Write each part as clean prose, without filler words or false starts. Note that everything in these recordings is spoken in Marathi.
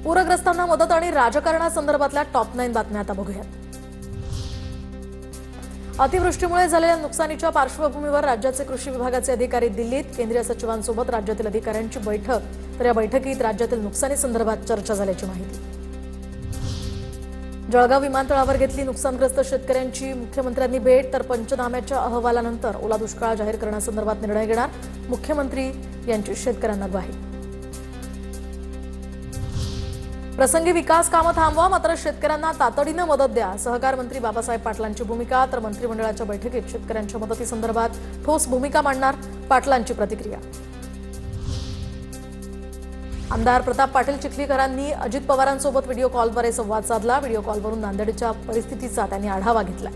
पूरग्रस्तांना मदत आणि राजकारणासंदर्भातल्या टॉप 9 बातम्या आता बघूयात। अतिवृष्टीमुळे झालेल्या नुकसानीच्या पार्श्वभूमीवर राज्याचे कृषी विभागाचे अधिकारी दिल्लीत केंद्रीय सचिवांसोबत राज्यातील अधिकाऱ्यांची बैठक। तर या बैठकीत राज्यातील नुकसानी संदर्भात चर्चा झाल्याची माहिती। जळगाव विमानतळावर घेतली नुकसानग्रस्त शेतकऱ्यांची मुख्यमंत्र्यांनी भेट। तर पंचनाम्याच्या अहवालानंतर ओला दुष्काळ जाहीर करण्यासंदर्भात निर्णय घेणार मुख्यमंत्री यांची शेतकऱ्यांना ग्वाही। प्रसंगी विकास कामं थांबवा, मात्र शेतकऱ्यांना तातडीने मदत द्या, सहकार मंत्री बाबासाहेब पाटलांची भूमिका। तर मंत्रिमंडळाच्या बैठकीत शेतकऱ्यांच्या मदतीसंदर्भात ठोस भूमिका मांडणार पाटलांची प्रतिक्रिया। आमदार प्रताप पाटील चिखलीकरांनी अजित पवारांसोबत व्हिडिओ कॉलद्वारे संवाद साधला। व्हिडिओ कॉलवरून नांदेडच्या परिस्थितीचा त्यांनी आढावा घेतला।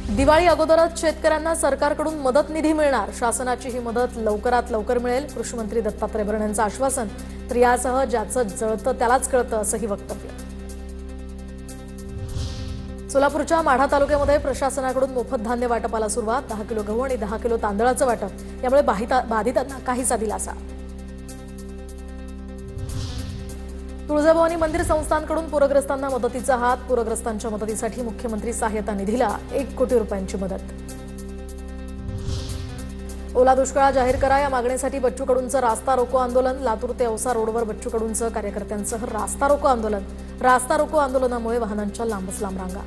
दिवाळी अगोदरच शेतकऱ्यांना सरकारकडून मदत निधी मिळणार, शासनाची ही मदत लवकरात लवकर मिळेल, कृषी मंत्री दत्तात्रय भरणे यांचं आश्वासन। तर यासह ज्याचं जळतं त्यालाच कळतं असंही वक्तव्य। सोलापूरच्या माढा तालुक्यामध्ये प्रशासनाकडून मोफत धान्य वाटपाला सुरुवात। 10 किलो गहू आणि 10 किलो तांदळाचं वाटप, यामुळे बाधितांना काहीसा दिलासा। तुळजाभवानी मंदिर संस्थानकडून पूरग्रस्तांना मदतीचा हात। पूरग्रस्तांच्या मदतीसाठी मुख्यमंत्री सहाय्यता निधीला 1 कोटी रुपयांची मदत। ओला दुष्काळ जाहीर करा या मागणीसाठी बच्चू कडूंचं रास्ता रोको आंदोलन। लातूर ते औसा रोडवर बच्चू कडूंचं कार्यकर्त्यांसह रास्ता रोको आंदोलन। रास्ता रोको आंदोलनामुळे वाहनांच्या लांबच लांब रांगा।